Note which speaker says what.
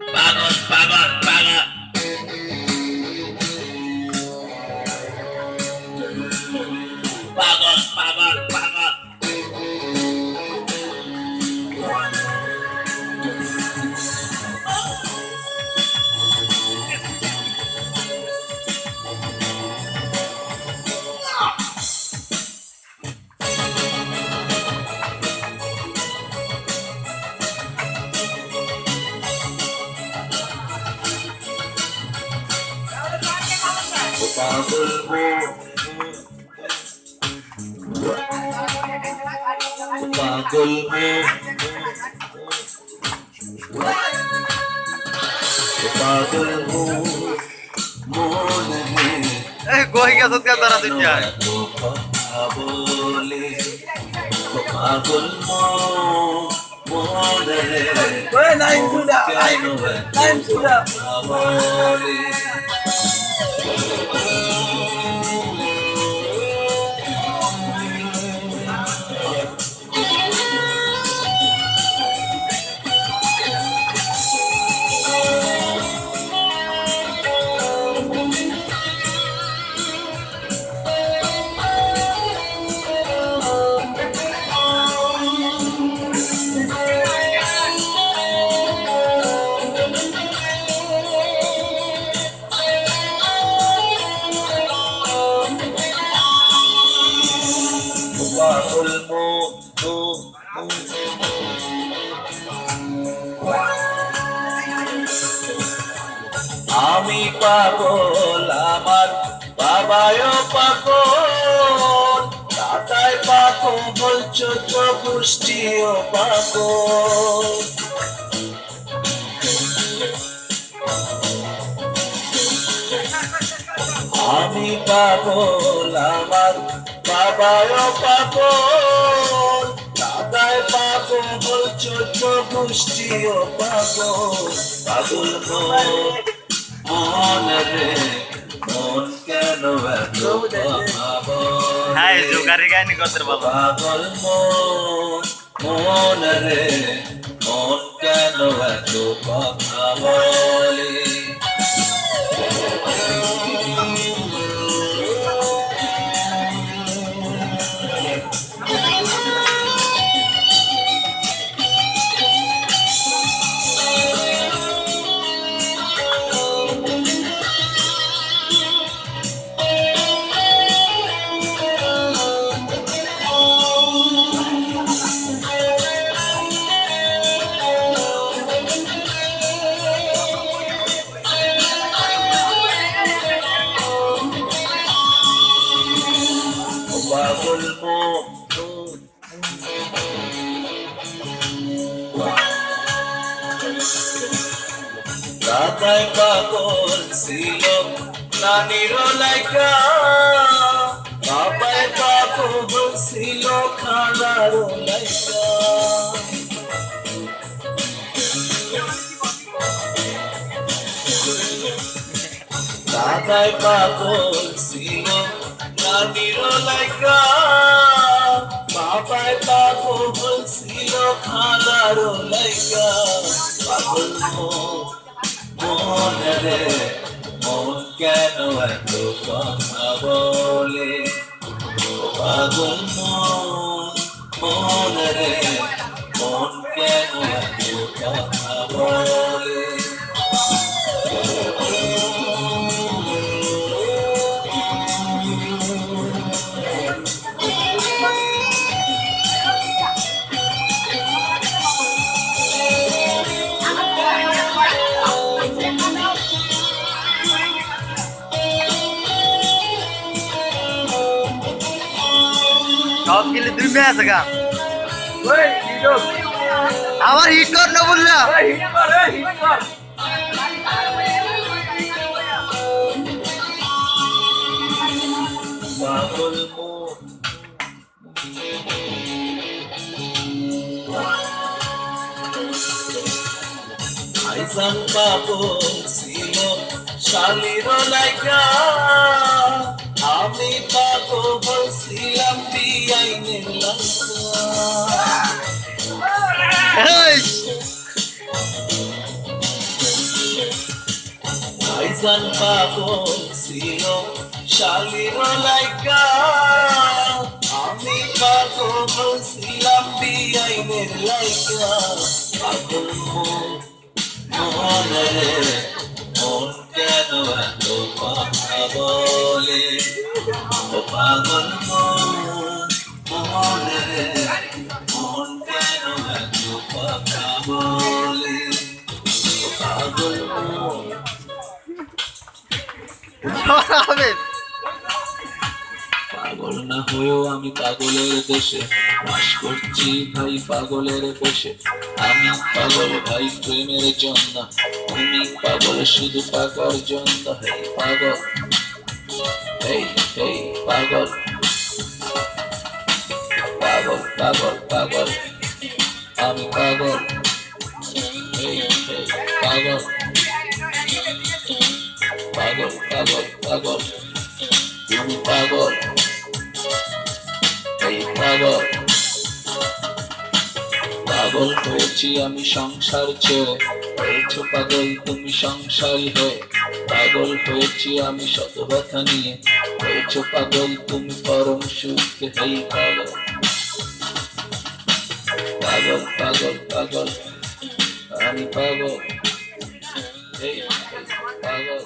Speaker 1: পাগল পাগল পাগল পাগল পাগল পাগল পাগল পাগল
Speaker 2: কই গেছ কে তারা দুইটা
Speaker 1: বলে পাগল মনে
Speaker 3: নাইম সুদা নাইম সুদা
Speaker 1: বলে আমি পাগল আমার বাবাও পাগল দাদাই পাগল চোদ্দ গোষ্ঠীও পাগল আমি পাগল আমার বাবাও পাগল দাদাই পাগল চোদ্দ গোষ্ঠীও পাগল পাগল মনে রে মন কেন এত
Speaker 2: হ্যাঁ জোগাড়ি গায়নি করতে বাবা
Speaker 1: পাগল মন রে মন কেন এত কথা বলে পাগল দাদাই পাগল ছিল নানির লাইকা বাবাই পাগল ছিল খালার লাইকা দাদাই পাগল ছিল নানির লাইকা বাবাই পাগল ছিল খালার লাইকা পাগল মনে রে মন কেন এত কথা বলে পাগল মনে রে মন কেন এত কথা বলে
Speaker 2: সব গেলে দুই ম্যাচ আছে গা
Speaker 3: ওই হিরো
Speaker 2: আবার হিট কর না বললা
Speaker 3: হিট কর হিট কর
Speaker 1: পাগল আইসান পাগল ছিল শালির লাইকা আমি পাগল ছিলাম বিআইনের লাইকা মুস্কান পাগল ছিল শালির লাইকা আমি পাগল ছিলাম বিআইনের লাইকা পাগল মনে মন কেন এত কথা বলে ও পাগল মনে মন কেন এত কথা বলে ও পাগল পাগল না হয়েও আমি পাগলের দেশে বাস করছি ভাই পাগলের দেশে আমি পাগল ভাই প্রেমের জন্য তুমি পাগল শুধু পাগল জন্য হে পাগল হেই হেই পাগল পাগল পাগল পাগল আমি পাগল হেই হেই পাগল পাগল পাগল পাগল তুমি পাগল এই পাগল পাগল হয়েছি আমি সংসার ছেড়ে হয়েছ পাগল তুমি সংসারী হয়ে পাগল হয়েছি আমি শত ব্যথা নিয়ে হয়েছ পাগল তুমি পরম সুখে হেই পাগল পাগল পাগল পাগল আমি পাগল এই পাগল